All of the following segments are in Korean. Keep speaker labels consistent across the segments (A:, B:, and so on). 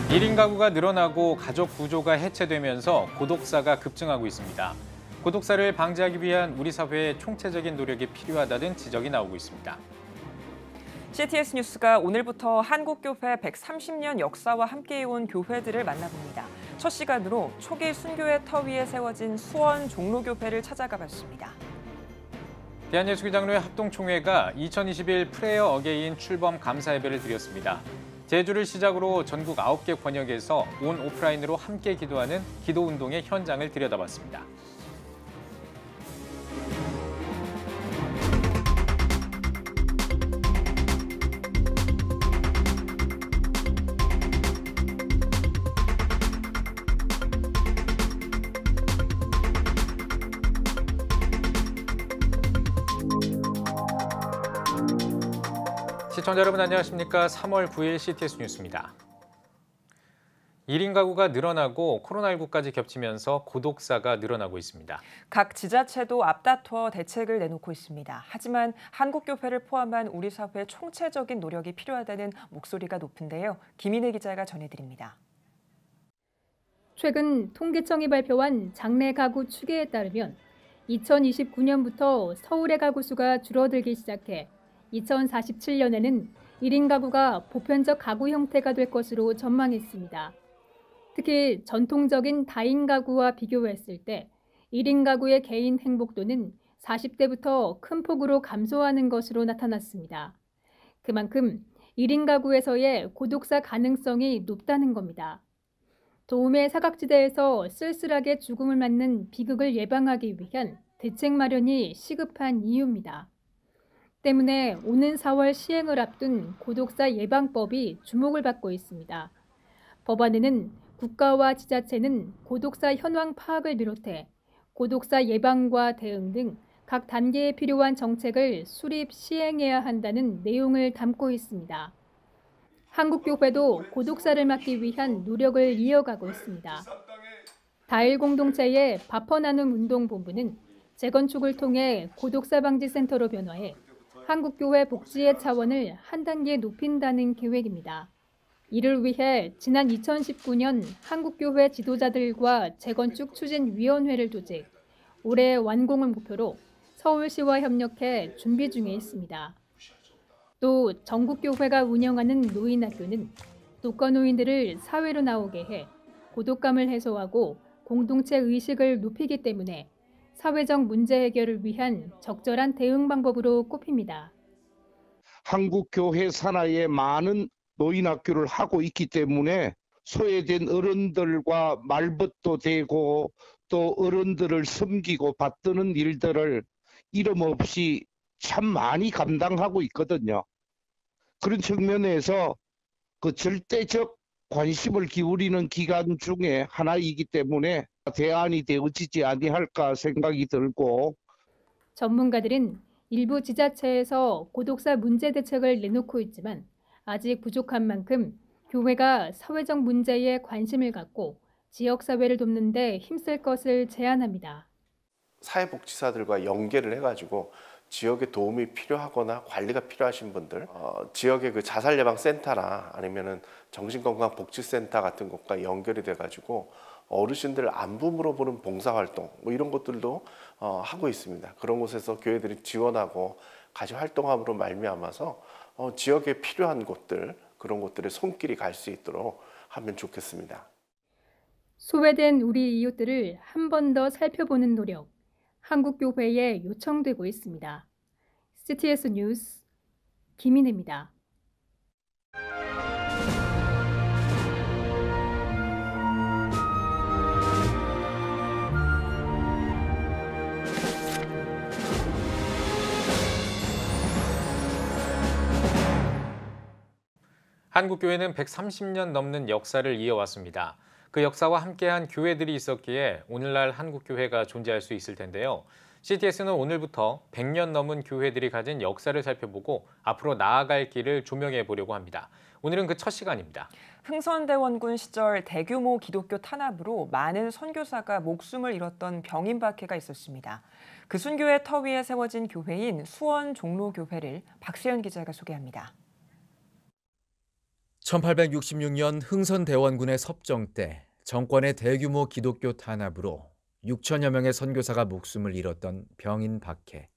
A: 1인 가구가 늘어나고 가족 구조가 해체되면서 고독사가 급증하고 있습니다. 고독사를 방지하기 위한 우리 사회의 총체적인 노력이 필요하다는 지적이 나오고 있습니다.
B: CTS 뉴스가 오늘부터 한국교회 130년 역사와 함께해온 교회들을 만나봅니다. 첫 시간으로 초기 순교의 터 위에 세워진 수원 종로교회를 찾아가 봤습니다.
A: 대한예수기장로회 합동총회가 2021 프레어 어게인 출범 감사 예배를 드렸습니다. 제주를 시작으로 전국 9개 권역에서 온 오프라인으로 함께 기도하는 기도운동의 현장을 들여다봤습니다. 시청자 여러분 안녕하십니까? 3월 9일 CTS 뉴스입니다. 1인 가구가 늘어나고 코로나19까지 겹치면서 고독사가 늘어나고 있습니다.
B: 각 지자체도 앞다퉈 대책을 내놓고 있습니다. 하지만 한국교회를 포함한 우리 사회의 총체적인 노력이 필요하다는 목소리가 높은데요. 김인혜 기자가 전해드립니다.
C: 최근 통계청이 발표한 장래 가구 추계에 따르면 2029년부터 서울의 가구 수가 줄어들기 시작해 2047년에는 1인 가구가 보편적 가구 형태가 될 것으로 전망했습니다. 특히 전통적인 다인 가구와 비교했을 때 1인 가구의 개인 행복도는 40대부터 큰 폭으로 감소하는 것으로 나타났습니다. 그만큼 1인 가구에서의 고독사 가능성이 높다는 겁니다. 도움의 사각지대에서 쓸쓸하게 죽음을 맞는 비극을 예방하기 위한 대책 마련이 시급한 이유입니다. 때문에 오는 4월 시행을 앞둔 고독사 예방법이 주목을 받고 있습니다. 법안에는 국가와 지자체는 고독사 현황 파악을 비롯해 고독사 예방과 대응 등 각 단계에 필요한 정책을 수립 시행해야 한다는 내용을 담고 있습니다. 한국교회도 고독사를 막기 위한 노력을 이어가고 있습니다. 다일 공동체의 밥퍼나눔 운동본부는 재건축을 통해 고독사 방지 센터로 변화해 한국교회 복지의 차원을 한 단계 높인다는 계획입니다. 이를 위해 지난 2019년 한국교회 지도자들과 재건축 추진위원회를 조직, 올해 완공을 목표로 서울시와 협력해 준비 중에 있습니다. 또 전국교회가 운영하는 노인학교는 독거노인들을 사회로 나오게 해 고독감을 해소하고 공동체 의식을 높이기 때문에 사회적 문제 해결을 위한 적절한 대응 방법으로 꼽힙니다.
D: 한국교회 산하에 많은 노인학교를 하고 있기 때문에 소외된 어른들과 말벗도 되고 또 어른들을 섬기고 받드는 일들을 이름 없이 참 많이 감당하고 있거든요. 그런 측면에서 그 절대적 관심을 기울이는 기간 중에 하나이기 때문에 대안이 되어지지 아니할까 생각이 들고,
C: 전문가들은 일부 지자체에서 고독사 문제 대책을 내놓고 있지만 아직 부족한 만큼 교회가 사회적 문제에 관심을 갖고 지역사회를 돕는 데 힘쓸 것을 제안합니다.
E: 사회복지사들과 연계를 해가지고 지역에 도움이 필요하거나 관리가 필요하신 분들, 지역의 그 자살예방센터나 아니면은 정신건강복지센터 같은 곳과 연결이 돼가지고 어르신들 안부 물어보는 봉사활동 뭐 이런 것들도 하고 있습니다. 그런 곳에서 교회들이 지원하고 같이 활동함으로 말미암아서 지역에 필요한 곳들, 그런 곳들에 손길이 갈 수 있도록 하면 좋겠습니다.
C: 소외된 우리 이웃들을 한 번 더 살펴보는 노력, 한국교회에 요청되고 있습니다. CTS 뉴스 김인혜입니다.
A: 한국교회는 130년 넘는 역사를 이어왔습니다. 그 역사와 함께한 교회들이 있었기에 오늘날 한국교회가 존재할 수 있을 텐데요. CTS는 오늘부터 100년 넘은 교회들이 가진 역사를 살펴보고 앞으로 나아갈 길을 조명해 보려고 합니다. 오늘은 그 첫 시간입니다.
B: 흥선대원군 시절 대규모 기독교 탄압으로 많은 선교사가 목숨을 잃었던 병인박해가 있었습니다. 그 순교의 터 위에 세워진 교회인 수원 종로교회를 박세현 기자가 소개합니다.
F: 1866년 흥선대원군의 섭정 때 정권의 대규모 기독교 탄압으로 6천여 명의 선교사가 목숨을 잃었던 병인 박해.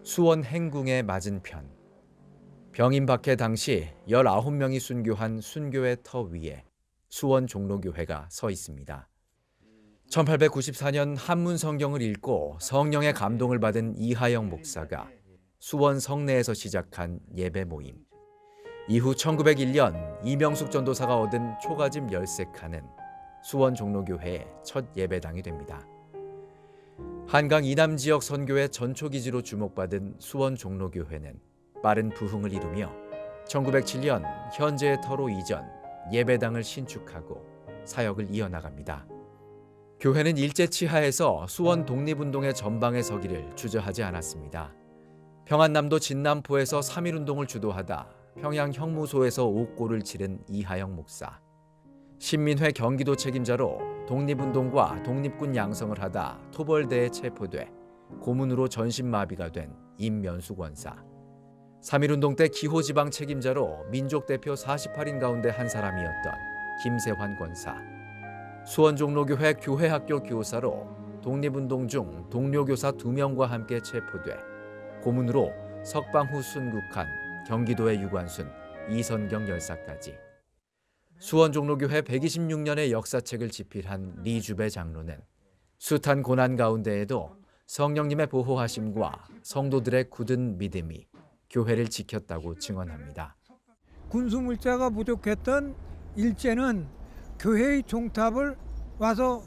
F: 수원 행궁의 맞은편. 병인 박해 당시 19명이 순교한 순교의 터 위에 수원 종로교회가 서 있습니다. 1894년 한문 성경을 읽고 성령의 감동을 받은 이하영 목사가 수원 성내에서 시작한 예배 모임. 이후 1901년 이명숙 전도사가 얻은 초가집 13칸은 수원 종로교회의 첫 예배당이 됩니다. 한강 이남 지역 선교의 전초기지로 주목받은 수원 종로교회는 빠른 부흥을 이루며 1907년 현재의 터로 이전, 예배당을 신축하고 사역을 이어나갑니다. 교회는 일제 치하에서 수원 독립운동의 전방에 서기를 주저하지 않았습니다. 평안남도 진남포에서 3.1운동을 주도하다 평양 형무소에서 옥고를 치른 이하영 목사. 신민회 경기도 책임자로 독립운동과 독립군 양성을 하다 토벌대에 체포돼 고문으로 전신마비가 된 임면수 권사. 3.1운동 때 기호지방 책임자로 민족대표 48인 가운데 한 사람이었던 김세환 권사. 수원종로교회 교회학교 교사로 독립운동 중 동료교사 2명과 함께 체포돼 고문으로 석방 후 순국한 경기도의 유관순 이선경 열사까지. 수원종로교회 126년의 역사책을 집필한 리주배 장로는 숱한 고난 가운데에도 성령님의 보호하심과 성도들의 굳은 믿음이 교회를 지켰다고 증언합니다.
G: 군수물자가 부족했던 일제는 교회의 종탑을 와서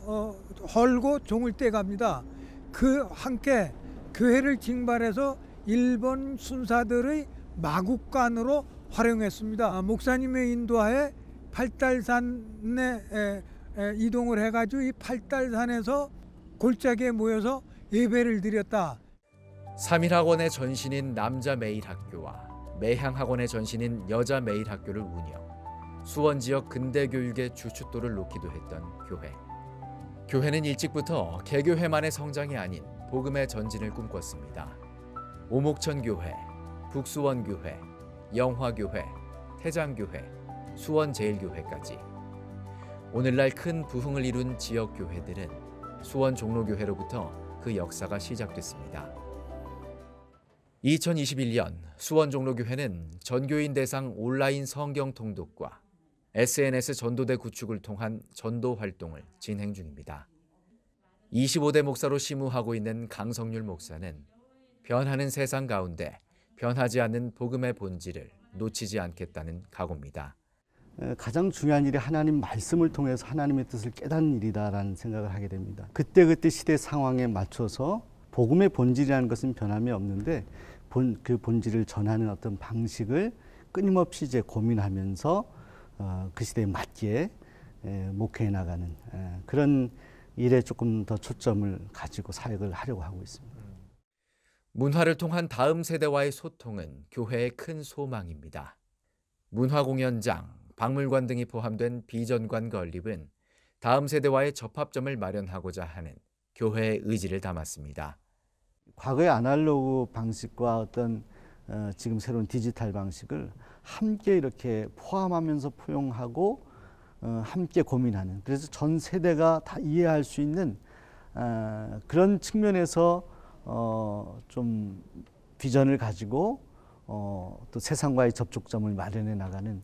G: 헐고 종을 떼갑니다. 그 함께 교회를 징발해서 일본 순사들의 마국간으로 활용했습니다. 목사님의 인도하에 팔달산에 이동을 해가지고 이 팔달산에서 골짜기에 모여서 예배를 드렸다.
F: 3.1학원의 전신인 남자 매일학교와 매향학원의 전신인 여자 매일학교를 운영. 수원 지역 근대교육의 주춧돌을 놓기도 했던 교회. 교회는 일찍부터 개교회만의 성장이 아닌 복음의 전진을 꿈꿨습니다. 오목천교회, 북수원교회, 영화교회, 태장교회, 수원제일교회까지. 오늘날 큰 부흥을 이룬 지역교회들은 수원종로교회로부터 그 역사가 시작됐습니다. 2021년 수원종로교회는 전교인 대상 온라인 성경 통독과 SNS 전도대 구축을 통한 전도 활동을 진행 중입니다. 25대 목사로 심우하고 있는 강성률 목사는 변하는 세상 가운데 변하지 않는 복음의 본질을 놓치지 않겠다는 각오입니다.
H: 가장 중요한 일이 하나님 말씀을 통해서 하나님의 뜻을 깨닫는 일이다라는 생각을 하게 됩니다. 그때그때 시대 상황에 맞춰서 복음의 본질이라는 것은 변함이 없는데 그 본질을 전하는 어떤 방식을 끊임없이 이제 고민하면서 그 시대에 맞게 목회해 나가는 그런 일에 조금 더 초점을 가지고 사역을 하려고 하고 있습니다.
F: 문화를 통한 다음 세대와의 소통은 교회의 큰 소망입니다. 문화공연장, 박물관 등이 포함된 비전관 건립은 다음 세대와의 접합점을 마련하고자 하는 교회의 의지를 담았습니다.
H: 과거의 아날로그 방식과 어떤 지금 새로운 디지털 방식을 함께 이렇게 포함하면서 포용하고 함께 고민하는, 그래서 전 세대가 다 이해할 수 있는 그런 측면에서 좀 비전을 가지고 또 세상과의 접촉점을 마련해 나가는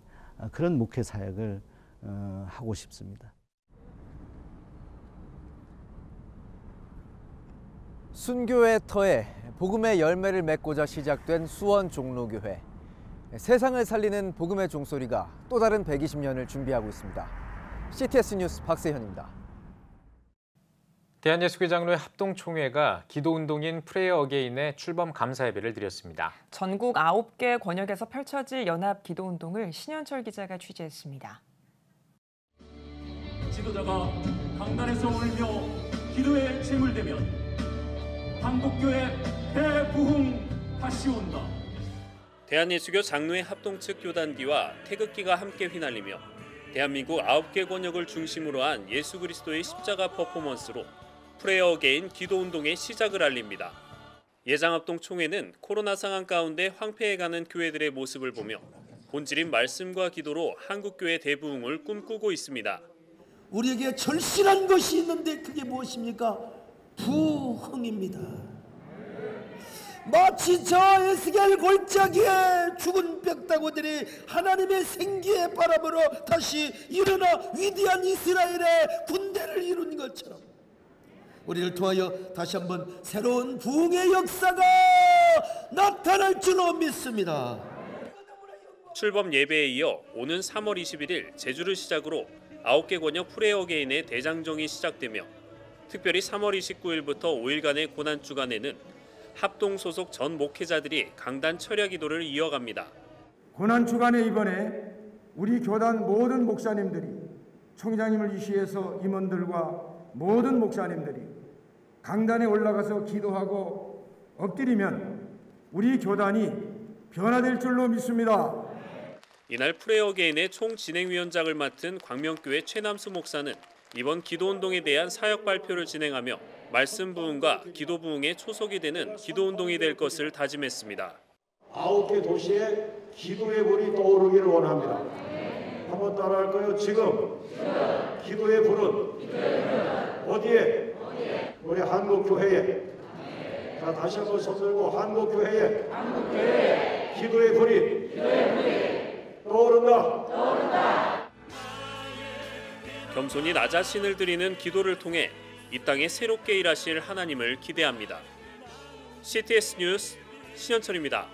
H: 그런 목회 사역을 하고 싶습니다.
I: 순교의 터에 복음의 열매를 맺고자 시작된 수원 종로교회. 세상을 살리는 복음의 종소리가 또 다른 120년을 준비하고 있습니다. CTS 뉴스 박세현입니다.
A: 대한예수교 장로회 합동총회가 기도운동인 프레이어 어게인의 출범 감사 예배를 드렸습니다.
B: 전국 9개 권역에서 펼쳐질 연합 기도운동을 신현철 기자가 취재했습니다.
J: 지도자가 강단에서 울며 기도에 제물되면 한국교회 대부흥 다시 온다.
K: 대한예수교 장로회 합동 측 교단기와 태극기가 함께 휘날리며 대한민국 9개 권역을 중심으로 한 예수 그리스도의 십자가 퍼포먼스로 프레이어 어게인 기도운동의 시작을 알립니다. 예장합동 총회는 코로나 상황 가운데 황폐해가는 교회들의 모습을 보며 본질인 말씀과 기도로 한국교회 대부흥을 꿈꾸고 있습니다.
L: 우리에게 절실한 것이 있는데 그게 무엇입니까? 부흥입니다. 마치 저 에스겔 골짜기에 죽은 뼈다구들이 하나님의 생기의 바람으로 다시 일어나 위대한 이스라엘의 군대를 이룬 것처럼 우리를 통하여 다시 한번 새로운 부흥의 역사가 나타날 줄로 믿습니다.
K: 출범 예배에 이어 오는 3월 21일 제주를 시작으로 9개 권역 프레어게인의 대장정이 시작되며 특별히 3월 29일부터 5일간의 고난주간에는 합동 소속 전 목회자들이 강단 철야 기도를 이어갑니다.
M: 고난주간에 이번에 우리 교단 모든 목사님들이 총장님을 위시해서 임원들과 모든 목사님들이 강단에 올라가서 기도하고 엎드리면 우리 교단이 변화될 줄로 믿습니다.
K: 이날 프레어게인의 총진행위원장을 맡은 광명교회 최남수 목사는 이번 기도운동에 대한 사역 발표를 진행하며 말씀 부흥과 기도 부흥에 초석이 되는 기도운동이 될 것을 다짐했습니다.
N: 9개 도시에 기도의 불이 떠오르기를 원합니다. 한번 따라할까요? 지금 기도의 불은 어디에? 우리 한국교회에. 자, 다시 한번 손 들고 한국교회에 기도의 불이 떠오른다.
K: 겸손히 나 자신을 드리는 기도를 통해 이 땅에 새롭게 일하실 하나님을 기대합니다. CTS 뉴스 신현철입니다.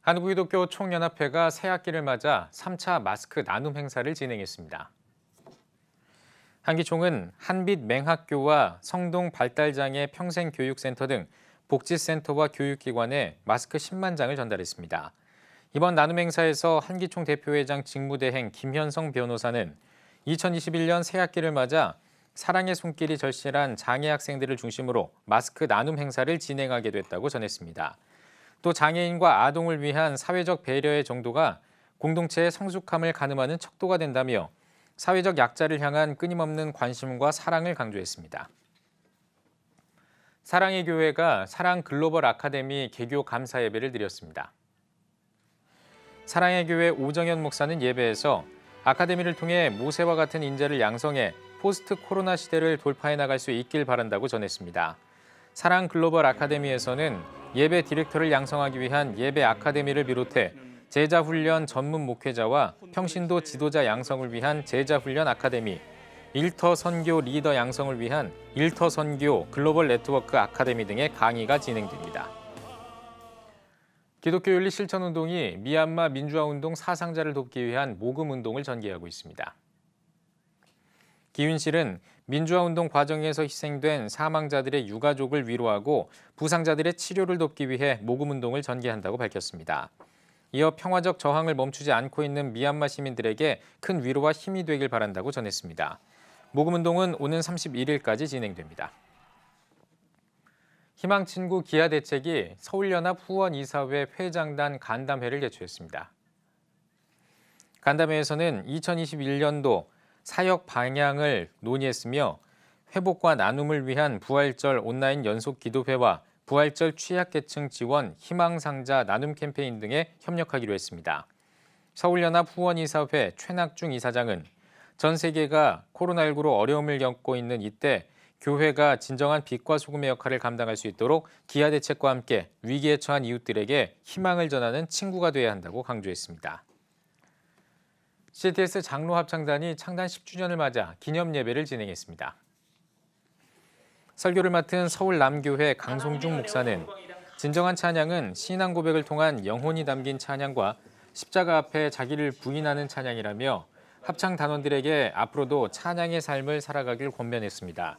A: 한국기독교 총연합회가 새학기를 맞아 3차 마스크 나눔 행사를 진행했습니다. 한기총은 한빛 맹학교와 성동 발달장애 평생교육센터 등 복지센터와 교육기관에 마스크 10만 장을 전달했습니다. 이번 나눔 행사에서 한기총 대표회장 직무대행 김현성 변호사는 2021년 새학기를 맞아 사랑의 손길이 절실한 장애 학생들을 중심으로 마스크 나눔 행사를 진행하게 됐다고 전했습니다. 또 장애인과 아동을 위한 사회적 배려의 정도가 공동체의 성숙함을 가늠하는 척도가 된다며 사회적 약자를 향한 끊임없는 관심과 사랑을 강조했습니다. 사랑의 교회가 사랑 글로벌 아카데미 개교 감사 예배를 드렸습니다. 사랑의 교회 오정현 목사는 예배에서 아카데미를 통해 모세와 같은 인재를 양성해 포스트 코로나 시대를 돌파해 나갈 수 있길 바란다고 전했습니다. 사랑 글로벌 아카데미에서는 예배 디렉터를 양성하기 위한 예배 아카데미를 비롯해 제자훈련 전문 목회자와 평신도 지도자 양성을 위한 제자훈련 아카데미, 일터 선교 리더 양성을 위한 일터 선교 글로벌 네트워크 아카데미 등의 강의가 진행됩니다. 기독교 윤리 실천운동이 미얀마 민주화운동 사상자를 돕기 위한 모금운동을 전개하고 있습니다. 기윤실은 민주화운동 과정에서 희생된 사망자들의 유가족을 위로하고 부상자들의 치료를 돕기 위해 모금운동을 전개한다고 밝혔습니다. 이어 평화적 저항을 멈추지 않고 있는 미얀마 시민들에게 큰 위로와 힘이 되길 바란다고 전했습니다. 모금운동은 오는 31일까지 진행됩니다. 희망친구 기아대책이 서울연합 후원이사회 회장단 간담회를 개최했습니다. 간담회에서는 2021년도 사역 방향을 논의했으며 회복과 나눔을 위한 부활절 온라인 연속 기도회와 부활절 취약계층 지원 희망상자 나눔 캠페인 등에 협력하기로 했습니다. 서울연합 후원이사회 최낙중 이사장은 전 세계가 코로나19로 어려움을 겪고 있는 이때 교회가 진정한 빛과 소금의 역할을 감당할 수 있도록 기아대책과 함께 위기에 처한 이웃들에게 희망을 전하는 친구가 돼야 한다고 강조했습니다. CTS 장로합창단이 창단 10주년을 맞아 기념 예배를 진행했습니다. 설교를 맡은 서울남교회 강송중 목사는 진정한 찬양은 신앙 고백을 통한 영혼이 담긴 찬양과 십자가 앞에 자기를 부인하는 찬양이라며 합창 단원들에게 앞으로도 찬양의 삶을 살아가길 권면했습니다.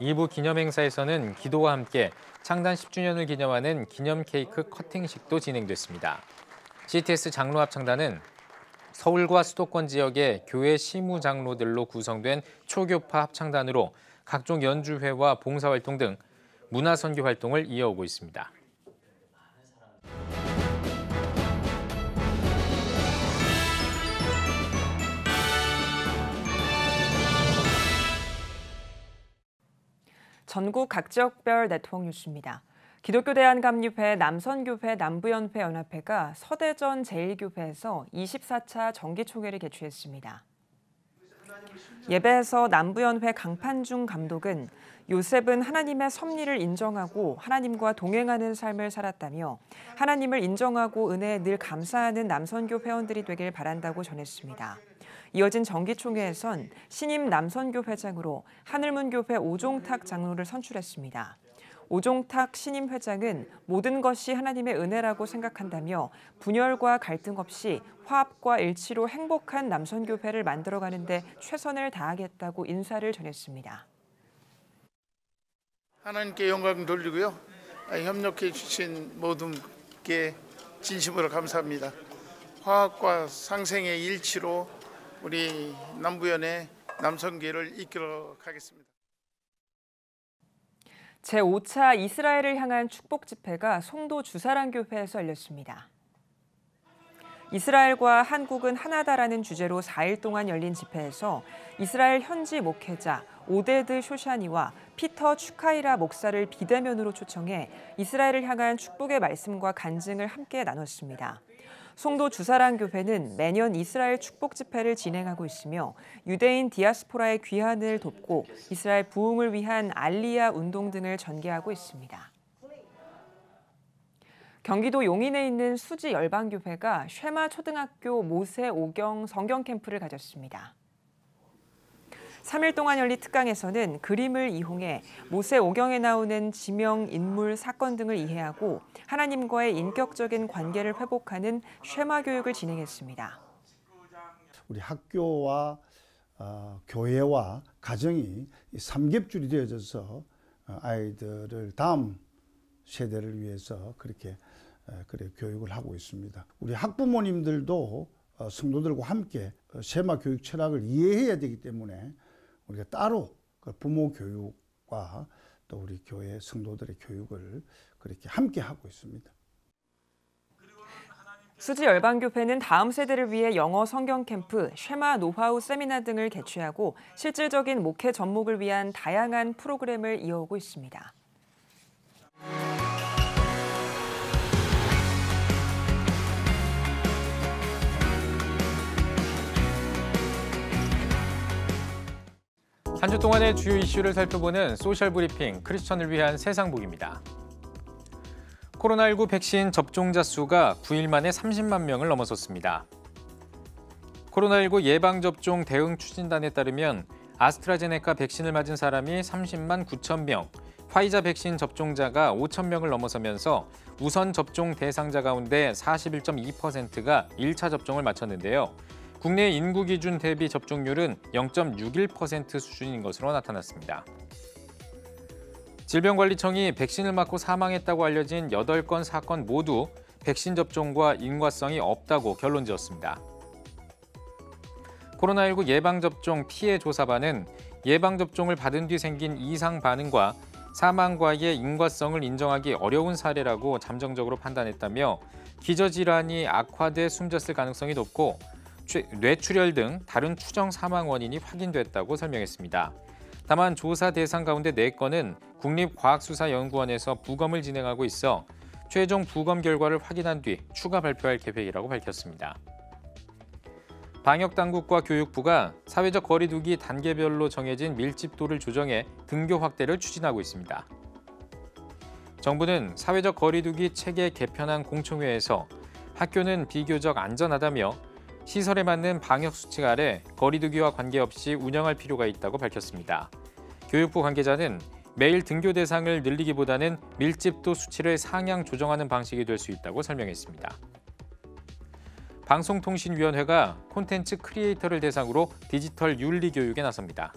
A: 2부 기념 행사에서는 기도와 함께 창단 10주년을 기념하는 기념 케이크 커팅식도 진행됐습니다. CTS 장로합창단은 서울과 수도권 지역의 교회 시무 장로들로 구성된 초교파 합창단으로 각종 연주회와 봉사활동 등 문화선교 활동을 이어오고 있습니다.
B: 전국 각 지역별 네트워크 뉴스입니다. 기독교 대한감리회 남선교회 남부연회 연합회가 서대전 제1교회에서 24차 정기총회를 개최했습니다. 예배에서 남부연회 강판중 감독은 요셉은 하나님의 섭리를 인정하고 하나님과 동행하는 삶을 살았다며 하나님을 인정하고 은혜에 늘 감사하는 남선교 회원들이 되길 바란다고 전했습니다. 이어진 정기총회에선 신임 남선교 회장으로 하늘문교회 오종탁 장로를 선출했습니다. 오종탁 신임 회장은 모든 것이 하나님의 은혜라고 생각한다며 분열과 갈등 없이 화합과 일치로 행복한 남선교회를 만들어가는 데 최선을 다하겠다고 인사를 전했습니다.
O: 하나님께 영광 돌리고요. 협력해 주신 모든께 진심으로 감사합니다. 화합과 상생의 일치로 우리 남부연의 남선교회를 이끌어 가겠습니다.
B: 제5차 이스라엘을 향한 축복 집회가 송도 주사랑교회에서 열렸습니다. 이스라엘과 한국은 하나다라는 주제로 4일 동안 열린 집회에서 이스라엘 현지 목회자 오데드 쇼샤니와 피터 추카이라 목사를 비대면으로 초청해 이스라엘을 향한 축복의 말씀과 간증을 함께 나눴습니다. 송도 주사랑교회는 매년 이스라엘 축복 집회를 진행하고 있으며 유대인 디아스포라의 귀환을 돕고 이스라엘 부흥을 위한 알리야 운동 등을 전개하고 있습니다. 경기도 용인에 있는 수지 열방교회가 쉐마 초등학교 모세 오경 성경 캠프를 가졌습니다. 3일 동안 열린 특강에서는 그림을 이용해 모세 오경에 나오는 지명, 인물, 사건 등을 이해하고 하나님과의 인격적인 관계를 회복하는 쉐마 교육을 진행했습니다.
P: 우리 학교와 교회와 가정이 삼겹줄이 되어져서 아이들을 다음 세대를 위해서 그렇게 교육을 하고 있습니다. 우리 학부모님들도 성도들과 함께 쉐마 교육 철학을 이해해야 되기 때문에 우리가 따로 부모 교육과 또 우리 교회 성도들의 교육을 그렇게 함께 하고 있습니다.
B: 수지 열방교회는 다음 세대를 위해 영어 성경 캠프, 쉐마 노하우 세미나 등을 개최하고 실질적인 목회 접목을 위한 다양한 프로그램을 이어오고 있습니다.
A: 한 주 동안의 주요 이슈를 살펴보는 소셜 브리핑 크리스천을 위한 세상복입니다. 코로나19 백신 접종자 수가 9일 만에 30만 명을 넘어섰습니다. 코로나19 예방접종 대응 추진단에 따르면 아스트라제네카 백신을 맞은 사람이 30만 9천 명, 화이자 백신 접종자가 5천 명을 넘어서면서 우선 접종 대상자 가운데 41.2%가 1차 접종을 마쳤는데요. 국내 인구 기준 대비 접종률은 0.61% 수준인 것으로 나타났습니다. 질병관리청이 백신을 맞고 사망했다고 알려진 8건 사건 모두 백신 접종과 인과성이 없다고 결론지었습니다. 코로나19 예방접종 피해 조사반은 예방접종을 받은 뒤 생긴 이상 반응과 사망과의 인과성을 인정하기 어려운 사례라고 잠정적으로 판단했다며 기저질환이 악화돼 숨졌을 가능성이 높고 뇌출혈 등 다른 추정 사망 원인이 확인됐다고 설명했습니다. 다만 조사 대상 가운데 4건은 국립과학수사연구원에서 부검을 진행하고 있어 최종 부검 결과를 확인한 뒤 추가 발표할 계획이라고 밝혔습니다. 방역당국과 교육부가 사회적 거리 두기 단계별로 정해진 밀집도를 조정해 등교 확대를 추진하고 있습니다. 정부는 사회적 거리 두기 체계 개편안 공청회에서 학교는 비교적 안전하다며 시설에 맞는 방역 수칙 아래 거리 두기와 관계없이 운영할 필요가 있다고 밝혔습니다. 교육부 관계자는 매일 등교 대상을 늘리기보다는 밀집도 수치를 상향 조정하는 방식이 될 수 있다고 설명했습니다. 방송통신위원회가 콘텐츠 크리에이터를 대상으로 디지털 윤리 교육에 나섭니다.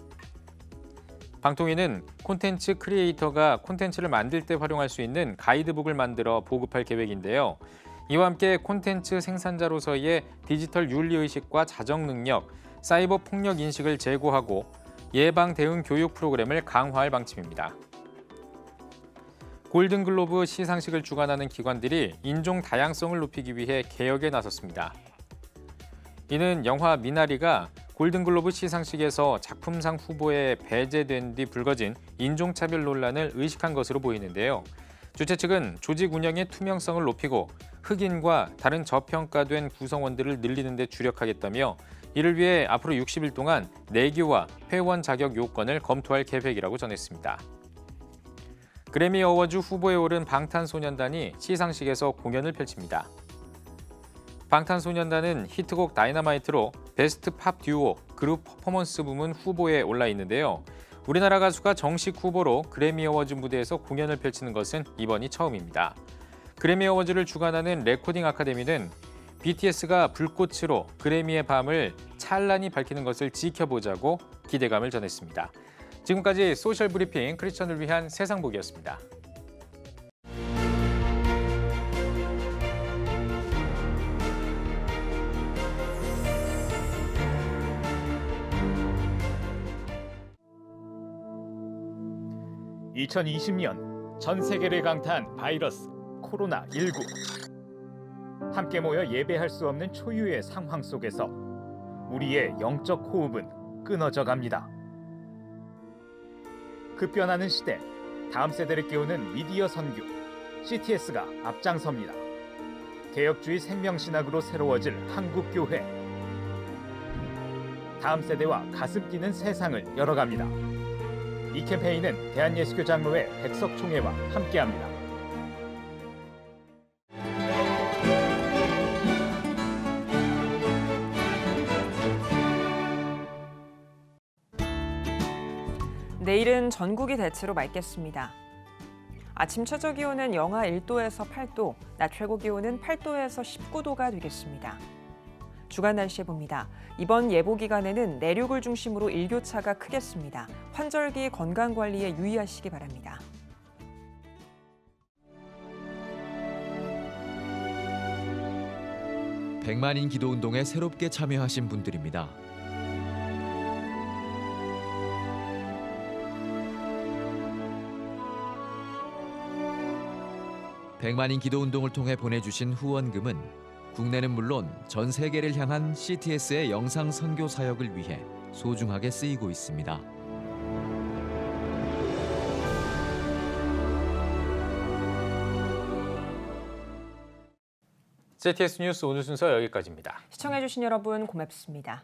A: 방통위는 콘텐츠 크리에이터가 콘텐츠를 만들 때 활용할 수 있는 가이드북을 만들어 보급할 계획인데요. 이와 함께 콘텐츠 생산자로서의 디지털 윤리의식과 자정 능력, 사이버 폭력 인식을 제고하고 예방 대응 교육 프로그램을 강화할 방침입니다. 골든글로브 시상식을 주관하는 기관들이 인종 다양성을 높이기 위해 개혁에 나섰습니다. 이는 영화 미나리가 골든글로브 시상식에서 작품상 후보에 배제된 뒤 불거진 인종차별 논란을 의식한 것으로 보이는데요. 주최 측은 조직 운영의 투명성을 높이고 흑인과 다른 저평가된 구성원들을 늘리는 데 주력하겠다며 이를 위해 앞으로 60일 동안 내규와 회원 자격 요건을 검토할 계획이라고 전했습니다. 그래미 어워즈 후보에 오른 방탄소년단이 시상식에서 공연을 펼칩니다. 방탄소년단은 히트곡 다이너마이트로 베스트 팝 듀오 그룹 퍼포먼스 부문 후보에 올라 있는데요. 우리나라 가수가 정식 후보로 그래미 어워즈 무대에서 공연을 펼치는 것은 이번이 처음입니다. 그래미 어워즈를 주관하는 레코딩 아카데미는 BTS가 불꽃으로 그래미의 밤을 찬란히 밝히는 것을 지켜보자고 기대감을 전했습니다. 지금까지 소셜 브리핑 크리스천을 위한 세상보기였습니다.
Q: (2020년) 전 세계를 강타한 바이러스 코로나19. 함께 모여 예배할 수 없는 초유의 상황 속에서 우리의 영적 호흡은 끊어져 갑니다. 급변하는 시대, 다음 세대를 깨우는 미디어 선교, CTS가 앞장섭니다. 개혁주의 생명신학으로 새로워질 한국교회. 다음 세대와 가슴 뛰는 세상을 열어갑니다. 이 캠페인은 대한예수교 장로회 백석총회와 함께합니다.
B: 내일은 전국이 대체로 맑겠습니다. 아침 최저 기온은 영하 1도에서 8도, 낮 최고 기온은 8도에서 19도가 되겠습니다. 주간 날씨 봅니다. 이번 예보 기간에는 내륙을 중심으로 일교차가 크겠습니다. 환절기 건강관리에 유의하시기 바랍니다.
F: 백만인 기도운동에 새롭게 참여하신 분들입니다. 백만인 기도운동을 통해 보내주신 후원금은 국내는 물론 전 세계를 향한 CTS의 영상 선교 사역을 위해 소중하게 쓰이고 있습니다.
A: CTS 뉴스 오늘 순서 여기까지입니다.
B: 시청해주신 여러분 고맙습니다.